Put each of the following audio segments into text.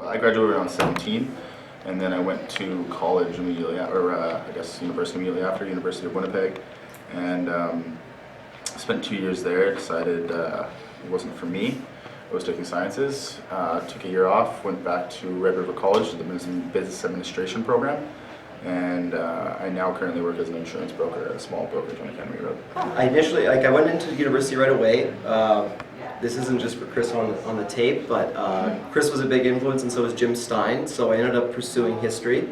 I graduated when I was 17, and then I went to college immediately, university immediately after, University of Winnipeg, and spent 2 years there. Decided it wasn't for me. I was taking sciences. Took a year off. Went back to Red River College to the business administration program, and I now currently work as an insurance broker at a small brokerage on Academy Road. I went into university right away. This isn't just for Chris on the tape, but Chris was a big influence, and so was Jim Stein. So I ended up pursuing history.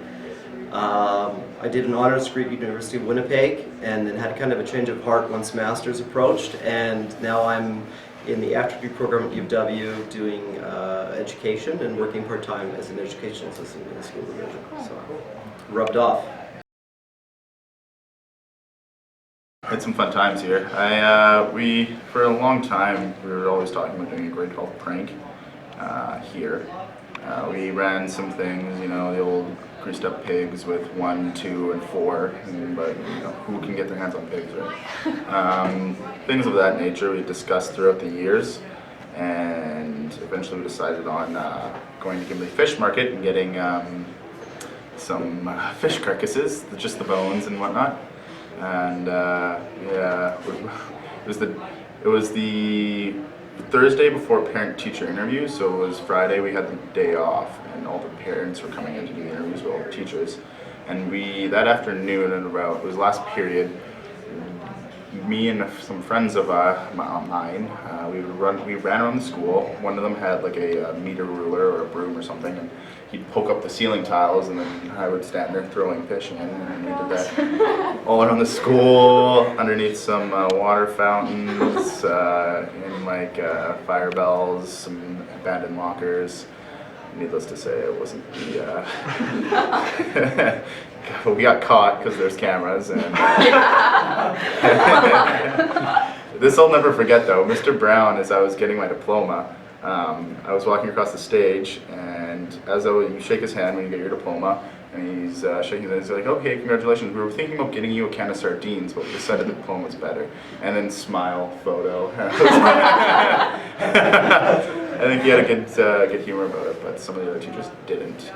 I did an honors degree at University of Winnipeg, and then had kind of a change of heart once master's approached, and now I'm in the after-degree program at UW doing education and working part-time as an education assistant in the school division. So rubbed off. Had some fun times here. We for a long time we were always talking about doing a grade 12 prank here. We ran some things, the old greased up pigs with 1, 2, and 4, but who can get their hands on pigs, right? Things of that nature we discussed throughout the years, and eventually we decided on going to Gimli Fish Market and getting some fish carcasses, just the bones and whatnot. And yeah, it was the Thursday before parent-teacher interviews, so it was Friday. We had the day off, and all the parents were coming in to do the interviews with all the teachers. And that afternoon, at about, it was last period, me and some friends of mine, we ran around the school. One of them had like a meter ruler or a broom or something, and he'd poke up the ceiling tiles, and then I would stand there throwing fish in, and we did that all around the school, underneath some water fountains, in like fire bells, some abandoned lockers. Needless to say, it wasn't the. We got caught because there's cameras, and this I'll never forget though. Mr. Brown, as I was getting my diploma, I was walking across the stage, and as you shake his hand when you get your diploma, and he's shaking his hand, he's like, "Okay, congratulations. We were thinking about getting you a can of sardines, but we decided the diploma was better." And then smile photo. I think he had a good humor about it, but some of the other teachers didn't.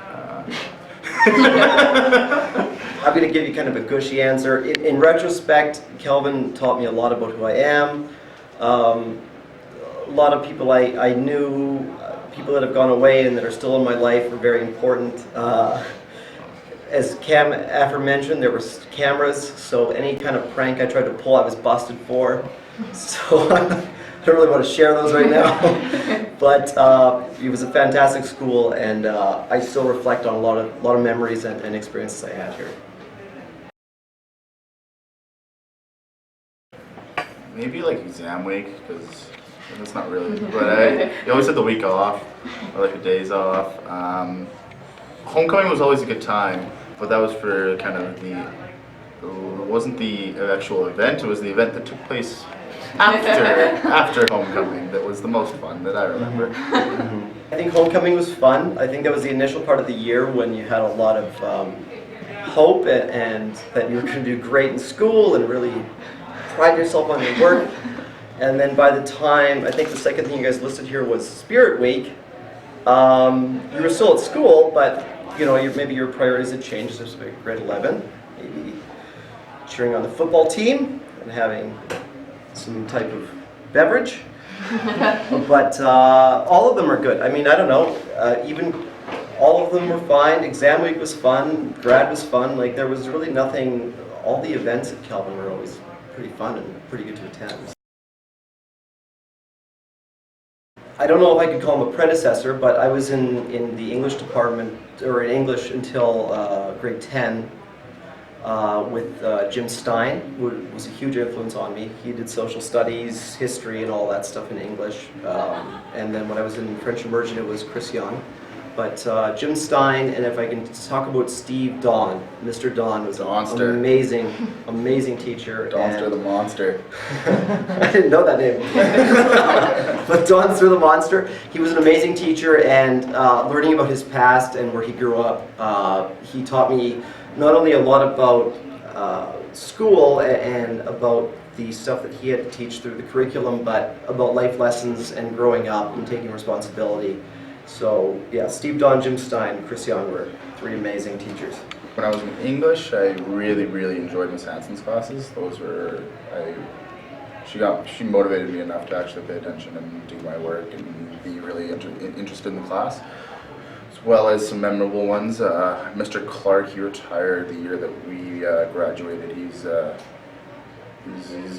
I'm going to give you kind of a gushy answer. In retrospect, Kelvin taught me a lot about who I am. A lot of people I knew, people that have gone away and that are still in my life, were very important. As Cam aforementioned, there were cameras, so any kind of prank I tried to pull, I was busted for. So I don't really want to share those right now. But it was a fantastic school, and I still reflect on a lot of memories and experiences I had here. Maybe like exam week, because that's not really. But you always had the week off, or like the days off. Homecoming was always a good time, but that was for kind of it wasn't the actual event. It was the event that took place after homecoming that was the most fun that I remember. I think homecoming was fun. I think that was the initial part of the year when you had a lot of hope and that you were going to do great in school and really pride yourself on your work. And then by the time, I think the second thing you guys listed here was Spirit Week, you were still at school, but maybe your priorities had changed. There's grade 11, maybe cheering on the football team and having some type of beverage. But all of them are good. I mean, I don't know, even all of them were fine. Exam week was fun, grad was fun. Like, there was really nothing, all the events at Kelvin were always pretty fun and pretty good to attend. I don't know if I could call him a predecessor, but I was in the English department, or in English until grade 10 with Jim Stein, who was a huge influence on me. He did social studies, history, and all that stuff in English. And then when I was in French Immersion, it was Chris Young. But Jim Stein, and if I can talk about Steve Don, Mr. Don was an amazing teacher. Donster the Monster. I didn't know that name. But Donster the Monster, he was an amazing teacher, and learning about his past and where he grew up, he taught me not only a lot about school and about the stuff that he had to teach through the curriculum, but about life lessons and growing up and taking responsibility. So yeah, Steve Don, Jim Stein, Chris Young were three amazing teachers. When I was in English, I really enjoyed Miss Hanson's classes. She motivated me enough to actually pay attention and do my work and be really interested in the class, as well as some memorable ones. Mr. Clark, he retired the year that we graduated. He's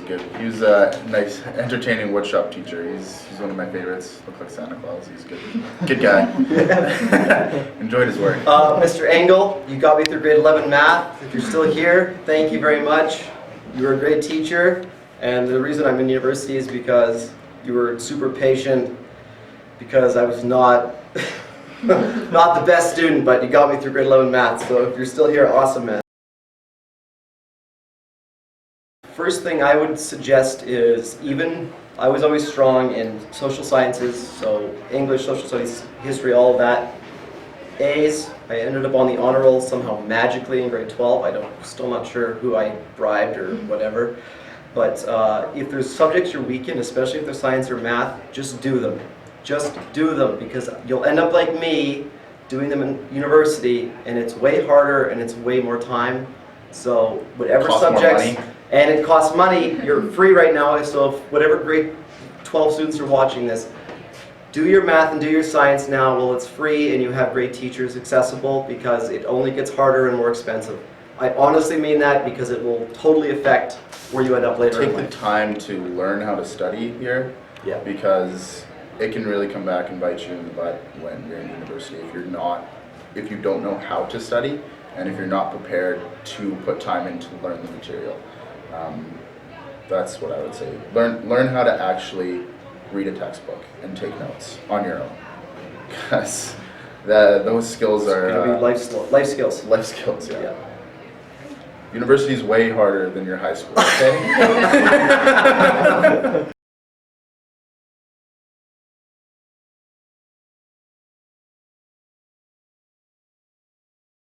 good. He was a nice, entertaining woodshop teacher. He's one of my favorites. Looked like Santa Claus. He's good. Good guy. Enjoyed his work. Mr. Engel, you got me through grade 11 math. If you're still here, thank you very much. You were a great teacher, and the reason I'm in university is because you were super patient, because I was not not the best student, but you got me through grade 11 math. So if you're still here, awesome, man. First thing I would suggest is, I was always strong in social sciences, so English, social studies, history, all of that. A's, I ended up on the honor roll somehow magically in grade 12. Still not sure who I bribed or whatever. But if there's subjects you're weak in, especially if they're science or math, just do them. Just do them, because you'll end up like me doing them in university, and it's way harder and it's way more time. So whatever Costs more subjects, money. and it costs money. You're free right now, so if whatever grade 12 students are watching this, do your math and do your science now while it's free and you have great teachers accessible, because it only gets harder and more expensive. I honestly mean that, because it will totally affect where you end up later in Take the life. time to learn how to study here, Yeah. because it can really come back and bite you in the butt when you're in university if you don't know how to study, and if you're not prepared to put time in to learn the material. That's what I would say. Learn how to actually read a textbook and take notes on your own, because those skills are It's going to be life skills. life skills. Yeah. Yeah. University is way harder than your high school. Okay.